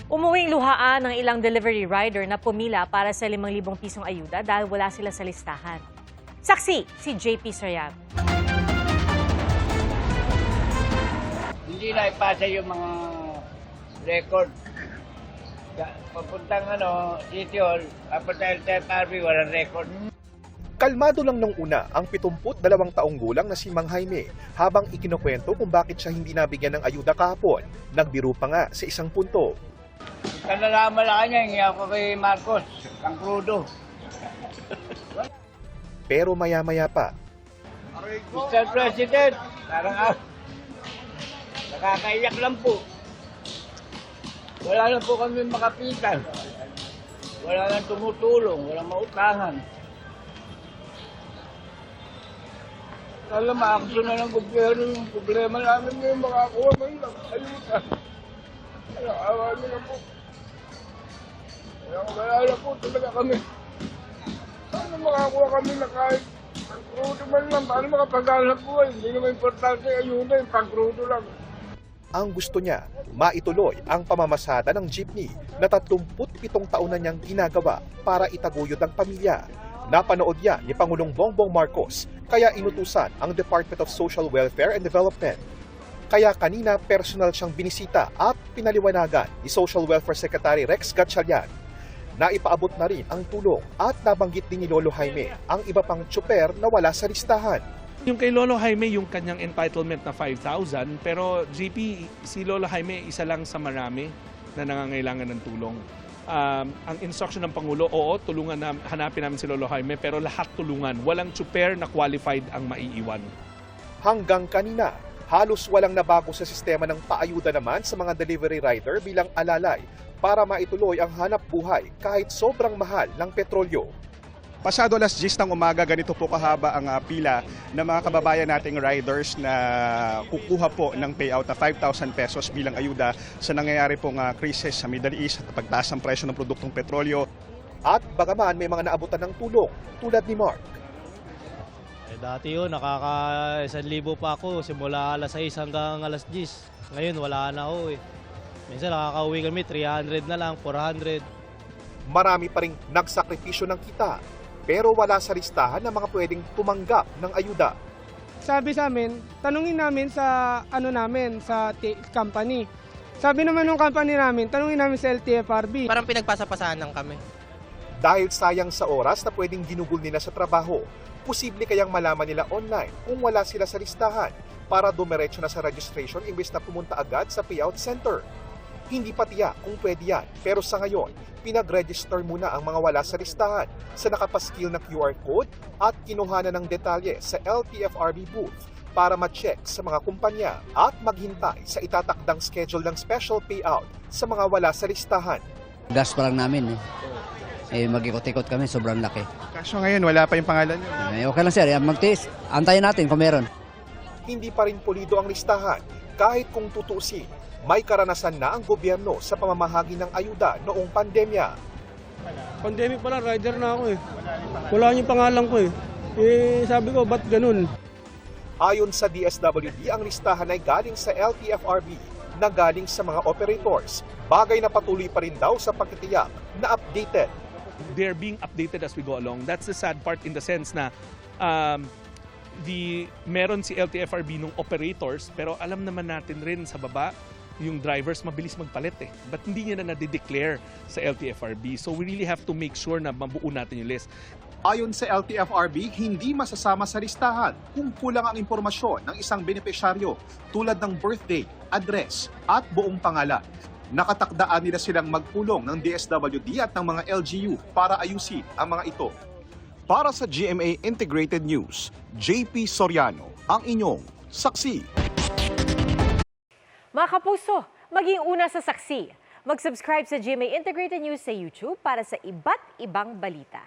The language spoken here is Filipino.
Umuwing luhaan ng ilang delivery rider na pumila para sa 5,000 pisong ayuda dahil wala sila sa listahan. Saksi si JP Soriano. Hindi na ipasa yung mga record. Papuntang City Hall, papunta LTFRB, walang record. Kalmado lang nung una ang 72 taong gulang na si Mang Jaime habang ikinukwento kung bakit siya hindi nabigyan ng ayuda kahapon. Nagbiro pa nga sa isang punto. Kanalaman lang niya, hindi ako kay Marcos, ang krudo. Pero maya-maya pa, Mr. President, parang nakakaiyak lang po. Wala na po kami makapitan. Wala nang tumutulong, walang mautangan. Alam, maakso na ng gobyerno yung problema namin ngayon, makakuha man lang. Ayuda. Awa nyo na po. Wala na po talaga kami. Paano makakuha kami na kahit pag-crudo man lang? Paano makapaghanap po? Hindi naman importante ayuda, yung pag-crudo lang. ang gusto niya, maituloy ang pamamasada ng jeepney na 37 taon na niyang ginagawa para itaguyod ang pamilya. Napanood yan ni Pangulong Bongbong Marcos, kaya inutusan ang Department of Social Welfare and Development. Kaya kanina personal siyang binisita at pinaliwanagan ni Social Welfare Secretary Rex Gatchalian. Naipaabot na rin ang tulong at nabanggit din ni Lolo Jaime ang iba pang tsuper na wala sa listahan. Yung kay Lolo Jaime, yung kanyang entitlement na 5,000, pero GP, si Lolo Jaime, isa lang sa marami na nangangailangan ng tulong. Ang instruction ng Pangulo, oo, tulungan na, hanapin namin si Lolo Jaime, pero lahat tulungan. Walang tsuper na qualified ang maiiwan. Hanggang kanina, halos walang nabago sa sistema ng paayuda naman sa mga delivery rider bilang alalay para maituloy ang hanap buhay kahit sobrang mahal ng petrolyo. Pasado alas 10 ng umaga, ganito po kahaba ang pila ng mga kababayan nating riders na kukuha po ng payout na 5,000 pesos bilang ayuda sa nangyayari pong krisis sa Middle East at pagtaas ng presyo ng produktong petrolyo. At bagaman may mga naabutan ng tulong tulad ni Mark. Dati yun, nakaka 1,000 pa ako simula alas 6 hanggang alas 10. Ngayon wala na ako eh. Minsan nakakauwi kami 300 na lang, 400. Marami pa ring nagsakripisyo ng kita, pero wala sa listahan ng mga pwedeng tumanggap ng ayuda. Sabi sa amin, tanungin namin sa sa company. Sabi naman ng company namin, tanungin namin sa LTFRB. Parang pinagpasapasahan lang kami. Dahil sayang sa oras na pwedeng ginugol nila sa trabaho, posible kayang malaman nila online kung wala sila sa listahan para dumiretso na sa registration imbes na pumunta agad sa payout center. Hindi pa tiyak kung pwede yan, pero sa ngayon, pinag-register muna ang mga wala sa listahan sa nakapaskil na QR code at kinuhanan ng detalye sa LTFRB booth para ma-check sa mga kumpanya at maghintay sa itatakdang schedule ng special payout sa mga wala sa listahan. Gas pa lang namin mag-ikot-ikot kami, sobrang laki. Kaso ngayon, wala pa yung pangalan nyo. Okay lang sir, magtiis. Antayin natin kung meron. Hindi pa rin pulido ang listahan kahit kung tutusin. May karanasan na ang gobyerno sa pamamahagi ng ayuda noong pandemya. Pandemic pala, rider na ako eh. Wala yung pangalan ko eh. Sabi ko, ba't ganun? Ayon sa DSWD, ang listahan ay galing sa LTFRB na galing sa mga operators. Bagay na patuloy pa rin daw sa pagtitiyak na updated. They're being updated as we go along. That's the sad part in the sense na meron si LTFRB nung operators, pero alam naman natin rin sa baba, yung drivers mabilis magpalit eh. But hindi niya na nadideclare sa LTFRB. So we really have to make sure na mabuo natin yung list. Ayon sa LTFRB, hindi masasama sa listahan kung kulang ang impormasyon ng isang benepisyaryo tulad ng birthday, address at buong pangalan. Nakatakdaan nila silang magpulong ng DSWD at ng mga LGU para ayusin ang mga ito. Para sa GMA Integrated News, JP Soriano, ang inyong saksi. Mga kapuso, maging una sa saksi. Mag-subscribe sa GMA Integrated News sa YouTube para sa iba't ibang balita.